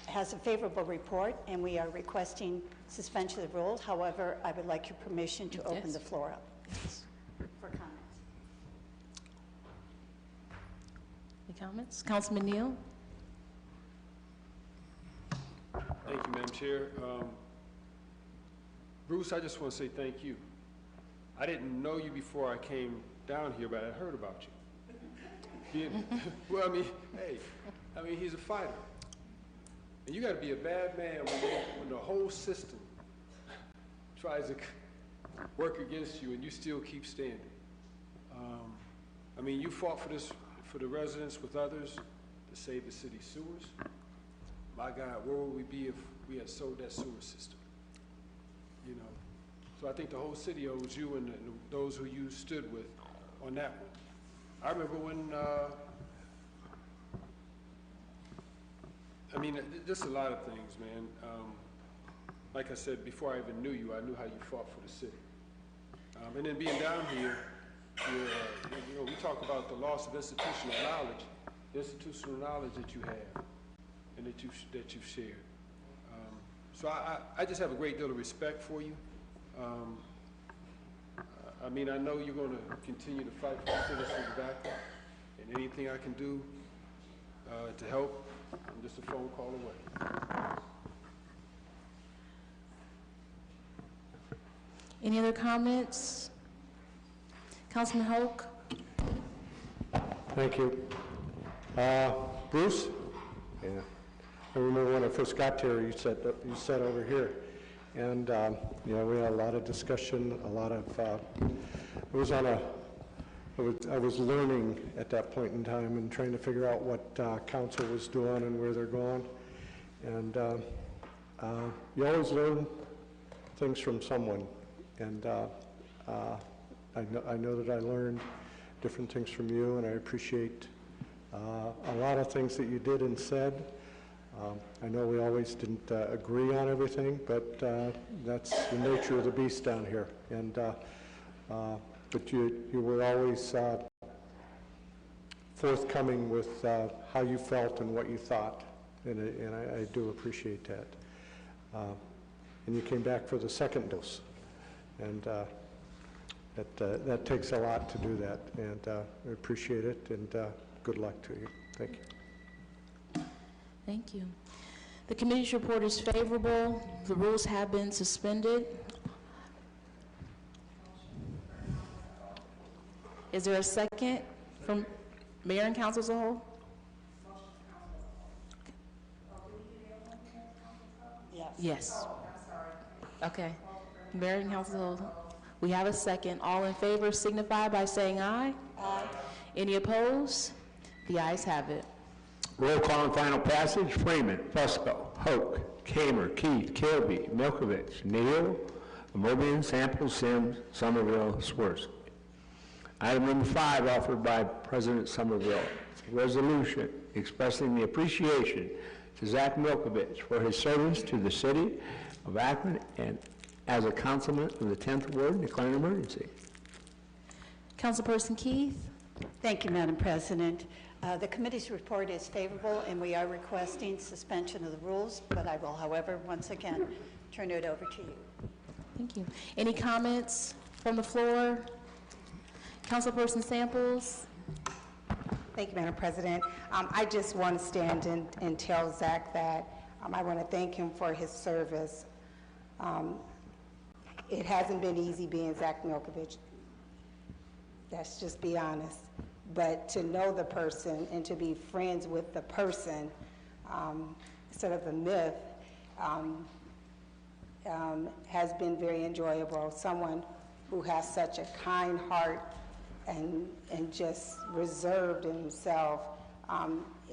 has a favorable report, and we are requesting suspension of the rules. However, I would like your permission to open the floor up for comments. Any comments? Councilman Neal. Thank you, Madam Chair. Bruce, I just want to say thank you. I didn't know you before I came down here, but I heard about you. Well, I mean, hey, he's a fighter. And you got to be a bad man when the whole system tries to work against you and you still keep standing. You fought for this, for the residents with others to save the city sewers. My God, where would we be if we had sold that sewer system? So I think the whole city owes you and those who you stood with on that one. I remember when, just a lot of things, man. Like I said, before I even knew you, I knew how you fought for the city. And then being down here, we talk about the loss of institutional knowledge that you have and that you've shared. So I just have a great deal of respect for you. I know you're going to continue to fight for the citizens of Akron, and anything I can do to help, I'm just a phone call away. Any other comments? Councilman Hoke. Thank you. Bruce? Yeah. I remember when I first got here, you sat over here. And, we had a lot of discussion, a lot of, I was learning at that point in time and trying to figure out what council was doing and where they're going. And you always learn things from someone. And I know that I learned different things from you, and I appreciate a lot of things that you did and said. I know we always didn't agree on everything, but that's the nature of the beast down here. And but you were always forthcoming with how you felt and what you thought, and I do appreciate that. And you came back for the second dose, and that takes a lot to do that, and I appreciate it, and good luck to you. Thank you. Thank you. The committee's report is favorable. The rules have been suspended. Is there a second from Mayor and Council as a whole? Yes. Okay. Mayor and Council as a whole. We have a second. All in favor signify by saying aye. Aye. Any opposed? The ayes have it. Roll call and final passage. Freeman, Fusco, Hoke, Kamer, Keith, Kilby, Milkovich, Neal, Amobian, Samples, Sims, Somerville, Swirsky. Item number 5, offered by President Somerville. Resolution expressing the appreciation to Zach Milkovich for his service to the city of Akron and as a councilman of the 10th Ward and declaring an emergency. Councilperson Keith. Thank you, Madam President. The committee's report is favorable, and we are requesting suspension of the rules, but I will, however, once again, turn it over to you. Thank you. Any comments from the floor? Councilperson Samples. Thank you, Madam President. I just want to stand and tell Zach that I want to thank him for his service. It hasn't been easy being Zach Milkovich. Let's just be honest. But to know the person and to be friends with the person, sort of a myth, has been very enjoyable. Someone who has such a kind heart and just reserved in himself.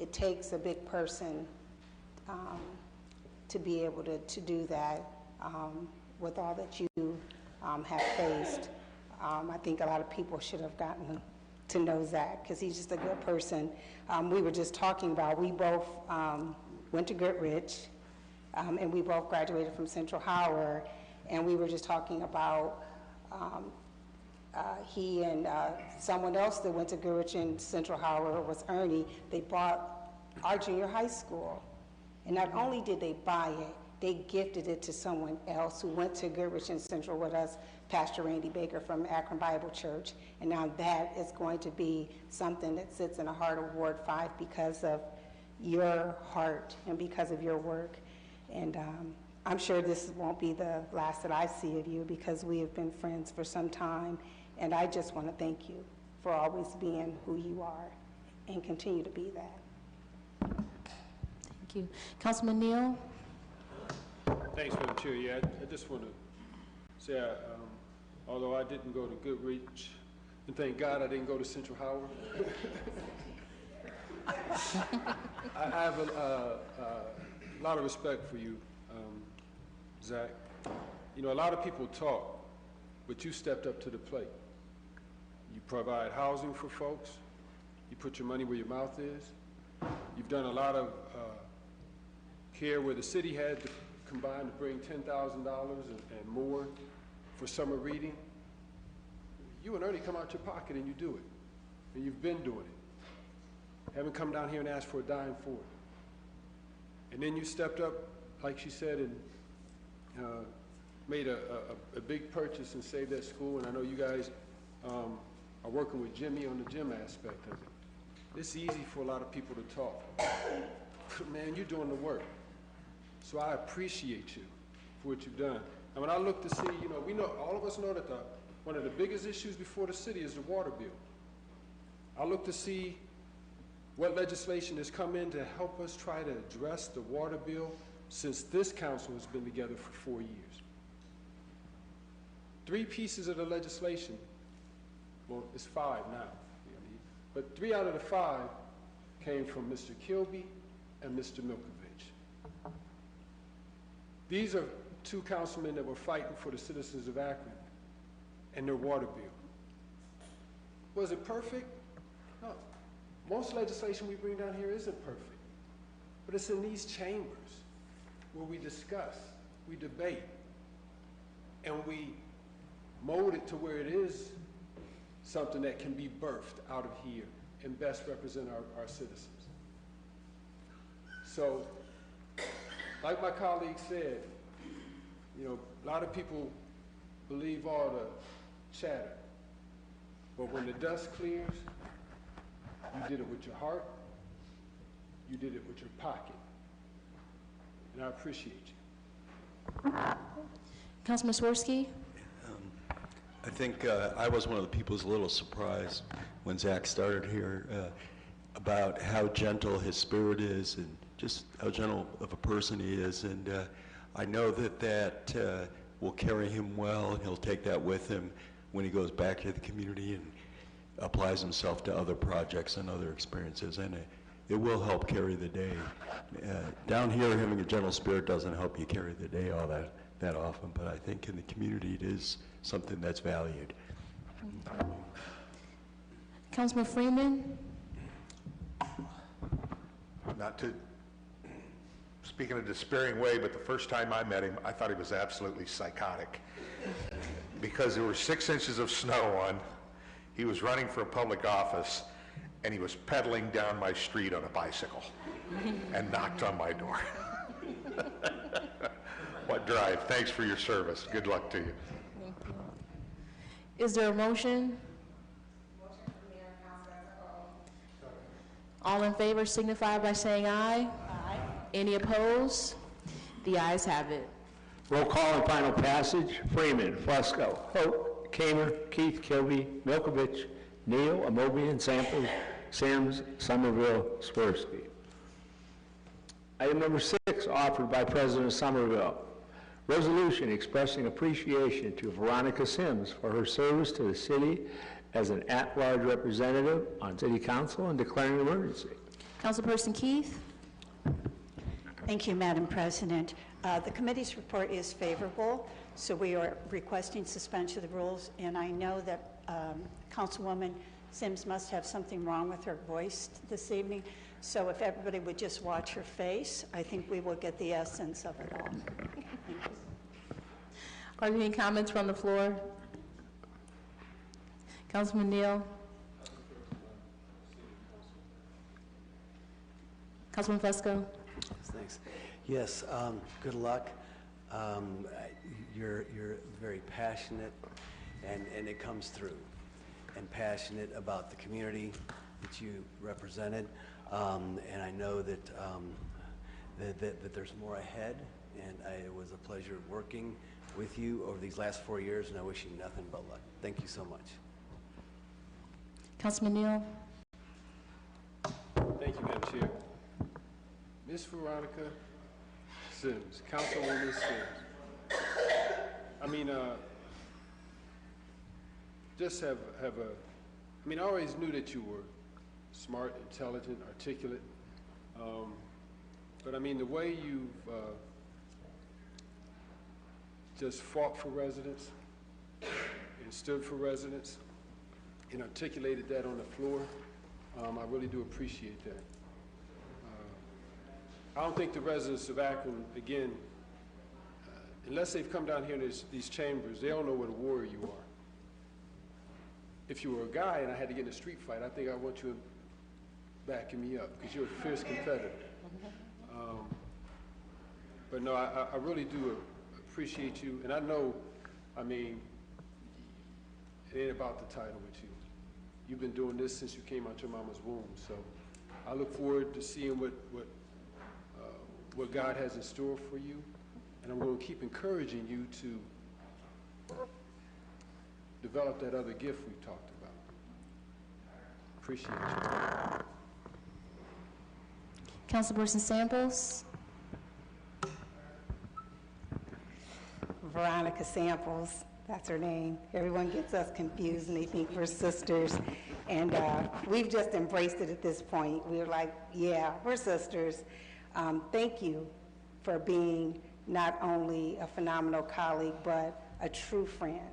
It takes a big person to be able to do that with all that you have faced. I think a lot of people should have gotten to know Zach because he's just a good person. We were just talking about, we both went to Goodrich and we both graduated from Central Howard, and we were just talking about he and someone else that went to Goodrich and Central Howard was Ernie. They bought our junior high school. And not only did they buy it, they gifted it to someone else who went to Goodrich and Central with us, Pastor Randy Baker from Akron Bible Church. And now that is going to be something that sits in the heart of Ward 5 because of your heart and because of your work. And I'm sure this won't be the last that I see of you because we have been friends for some time. And I just want to thank you for always being who you are and continue to be that. Thank you. Councilman Neal? Thanks, Madam Chair. Yeah, I just want to say, although I didn't go to Goodrich, and thank God I didn't go to Central Howard, I have a lot of respect for you, Zach. You know, a lot of people talk, but you stepped up to the plate. You provide housing for folks. You put your money where your mouth is. You've done a lot of care where the city had to combine to bring $10,000 and more for summer reading. You and Ernie come out your pocket and you do it. And you've been doing it. Haven't come down here and asked for a dime for it. And then you stepped up, like she said, and made a big purchase and saved that school. And I know you guys are working with Jimmy on the gym aspect of it. It's easy for a lot of people to talk. Man, you're doing the work. So I appreciate you for what you've done. And when I look to see, you know, we know, all of us know that one of the biggest issues before the city is the water bill. I look to see what legislation has come in to help us try to address the water bill since this council has been together for 4 years. 3 pieces of the legislation, well, it's 5 now, but 3 out of the 5 came from Mr. Kilby and Mr. Milkovich. These are 2 councilmen that were fighting for the citizens of Akron and their water bill. Was it perfect? No. Most legislation we bring down here isn't perfect, but it's in these chambers where we discuss, we debate, and we mold it to where it is something that can be birthed out of here and best represent our citizens. So, like my colleague said, you know, a lot of people believe all the chatter, but when the dust clears, you did it with your heart, you did it with your pocket, and I appreciate you. Councilman Swirsky? I think I was one of the people who's a little surprised when Zach started here about how gentle his spirit is and just how gentle of a person he is. And I know that will carry him well, and he'll take that with him when he goes back to the community and applies himself to other projects and other experiences. And it will help carry the day. Down here, having a gentle spirit doesn't help you carry the day all that often, but I think in the community it is something that's valued. Councilman Freeman? Not to speak in a despairing way, but the first time I met him, I thought he was absolutely psychotic because there were 6 inches of snow on. He was running for a public office, and he was pedaling down my street on a bicycle and knocked on my door. What drive. Thanks for your service. Good luck to you. Thank you. Is there a motion? Motion for Mayor and Council as a whole. All in favor signify by saying aye. Aye. Any opposed? The ayes have it. Roll call and final passage. Freeman, Fusco, Hope, Kamer, Keith, Kilby, Milkovich, Neal, Amobian, Samples, Sims, Somerville, Swirsky. Item number 6, offered by President Somerville. Resolution expressing appreciation to Veronica Sims for her service to the city as an at-large representative on City Council and declaring an emergency. Councilperson Keith? Thank you, Madam President. The committee's report is favorable, so we are requesting suspension of the rules, and I know that Councilwoman Sims must have something wrong with her voice this evening, so if everybody would just watch her face, I think we will get the essence of it all. Thank you. Are there any comments from the floor? Councilman Neal? Councilman Fusco? Thanks. Yes, good luck. You're very passionate, and it comes through, and passionate about the community that you represented. And I know that, that there's more ahead, and it was a pleasure working with you over these last 4 years, and I wish you nothing but luck. Thank you so much. Councilman Neal? Thank you, Madam Chair. Ms. Veronica Sims, Councilwoman Sims. I mean, just have a, I mean, I always knew that you were smart, intelligent, articulate, but I mean, the way you've just fought for residents and stood for residents and articulated that on the floor, I really do appreciate that. I don't think the residents of Akron, again, unless they've come down here in these chambers, they don't know what a warrior you are. If you were a guy and I had to get in a street fight, I think I want you backing me up because you're a fierce competitor. But no, I really do appreciate you, and I know, I mean, it ain't about the title with you. You've been doing this since you came out your mama's womb, so I look forward to seeing what God has in store for you, and I'm going to keep encouraging you to develop that other gift we talked about. Appreciate you. Councilperson Samples? Veronica Samples, that's her name. Everyone gets us confused and they think we're sisters. And we've just embraced it at this point. We're like, yeah, we're sisters. Thank you for being not only a phenomenal colleague, but a true friend.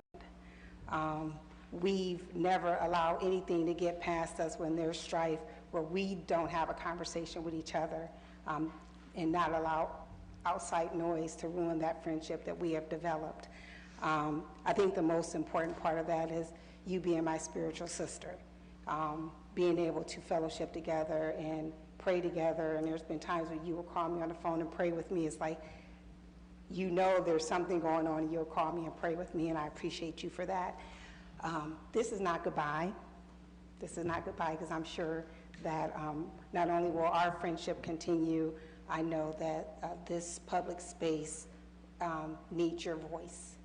We've never allowed anything to get past us when there's strife where we don't have a conversation with each other and not allow outside noise to ruin that friendship that we have developed. I think the most important part of that is you being my spiritual sister, being able to fellowship together and pray together, and there's been times when you will call me on the phone and pray with me. It's like, you know there's something going on and you'll call me and pray with me, and I appreciate you for that. This is not goodbye. This is not goodbye, because I'm sure that not only will our friendship continue, I know that this public space needs your voice.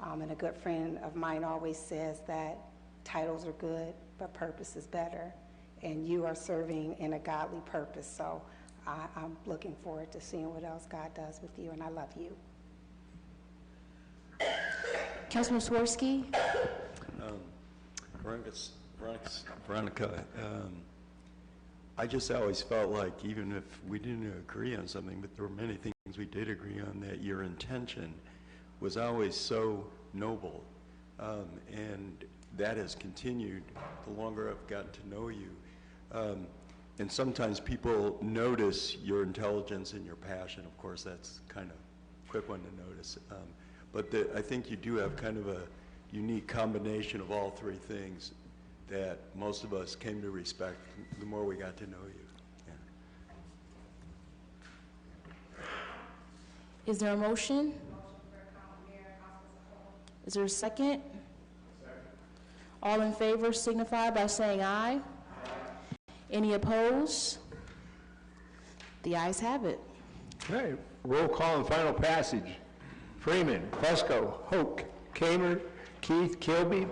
And a good friend of mine always says that titles are good, but purpose is better. And you are serving in a godly purpose. So I'm looking forward to seeing what else God does with you, and I love you. Councilman Swirsky? Veronica, I just always felt like even if we didn't agree on something, but there were many things we did agree on, that your intention was always so noble. And that has continued the longer I've gotten to know you. And sometimes people notice your intelligence and your passion. Of course, that's kind of a quick one to notice. But I think you do have kind of a unique combination of all three things that most of us came to respect the more we got to know you. Yeah. Is there a motion? Is there a second? All in favor signify by saying aye. Any opposed? The ayes have it. Okay, roll call and final passage. Freeman, Fusco, Hoke, Kamer, Keith, Kilby,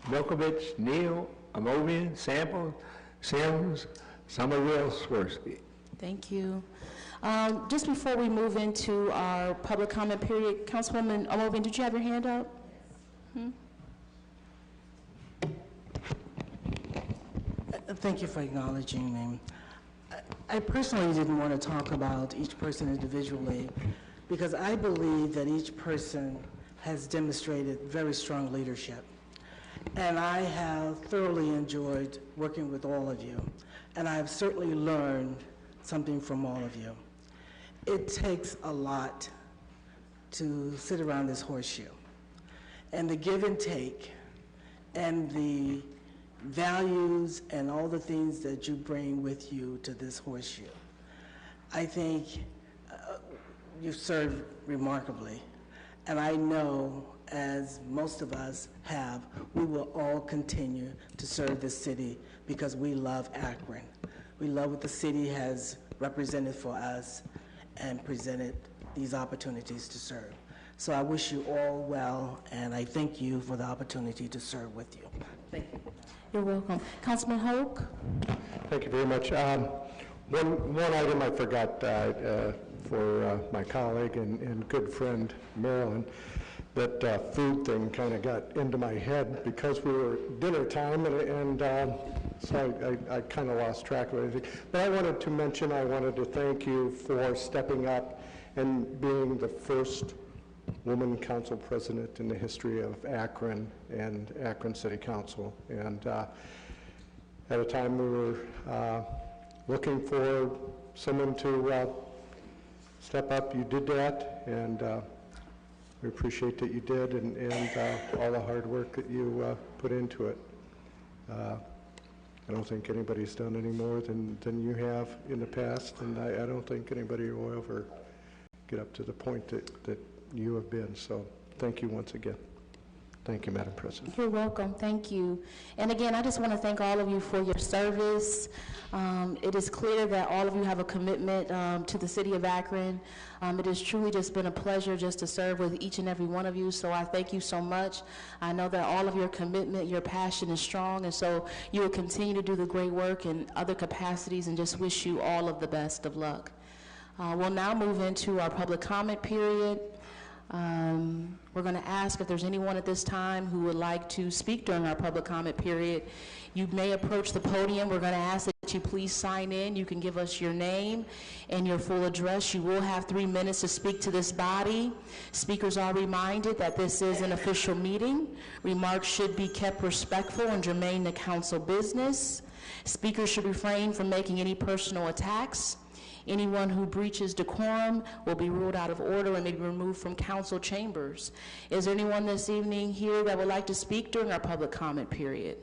Milkovich, Neal, Amovian, Sample, Sims, Somerville, Swirsky. Thank you. Just before we move into our public comment period, Councilwoman Amovian, did you have your hand up? Thank you for acknowledging me. I personally didn't want to talk about each person individually because I believe that each person has demonstrated very strong leadership. And I have thoroughly enjoyed working with all of you. And I've certainly learned something from all of you. It takes a lot to sit around this horseshoe. And the give and take and the values and all the things that you bring with you to this horseshoe. I think you've served remarkably. And I know, as most of us have, we will all continue to serve this city because we love Akron. We love what the city has represented for us and presented these opportunities to serve. So I wish you all well, and I thank you for the opportunity to serve with you. Thank you. You're welcome. Councilman Hoke? Thank you very much. One item I forgot for my colleague and good friend Marilyn, that food thing kind of got into my head because we were dinner time, and so I kind of lost track of everything. But I wanted to thank you for stepping up and being the first woman council president in the history of Akron and Akron City Council. And at a time we were looking for someone to step up, you did that, and we appreciate that you did, and all the hard work that you put into it. I don't think anybody's done any more than you have in the past, and I don't think anybody will ever get up to the point that you have been. So thank you once again. Thank you, Madam President. You're welcome. Thank you. And again, I just want to thank all of you for your service. It is clear that all of you have a commitment to the city of Akron. It has truly just been a pleasure just to serve with each and every one of you, so I thank you so much. I know that all of your commitment, your passion is strong, and so you will continue to do the great work in other capacities, and just wish you all of the best of luck. We'll now move into our public comment period. We're going to ask if there's anyone at this time who would like to speak during our public comment period. You may approach the podium. We're going to ask that you please sign in. You can give us your name and your full address. You will have 3 minutes to speak to this body. Speakers are reminded that this is an official meeting. Remarks should be kept respectful and germane to council business. Speakers should refrain from making any personal attacks. Anyone who breaches decorum will be ruled out of order and may be removed from council chambers. Is there anyone this evening here that would like to speak during our public comment period?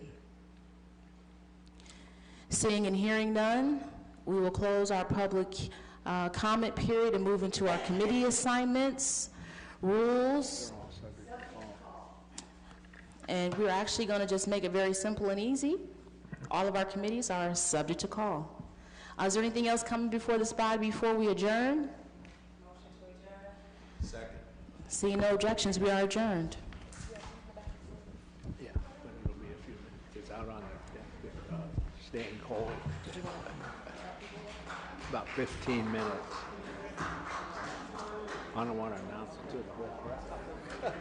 Seeing and hearing none, we will close our public comment period and move into our committee assignments, rules. And we're actually going to just make it very simple and easy. All of our committees are subject to call. Is there anything else coming before this body before we adjourn? Motion to adjourn. Second. Seeing no objections, we are adjourned. Yeah, but it'll be a few minutes. It's out on the staying cold. About 15 minutes. I don't want to announce it to the whole crowd.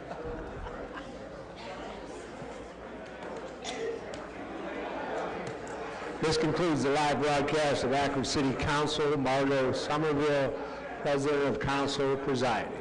This concludes the live broadcast of Akron City Council. Margot Somerville, President of Council, presiding.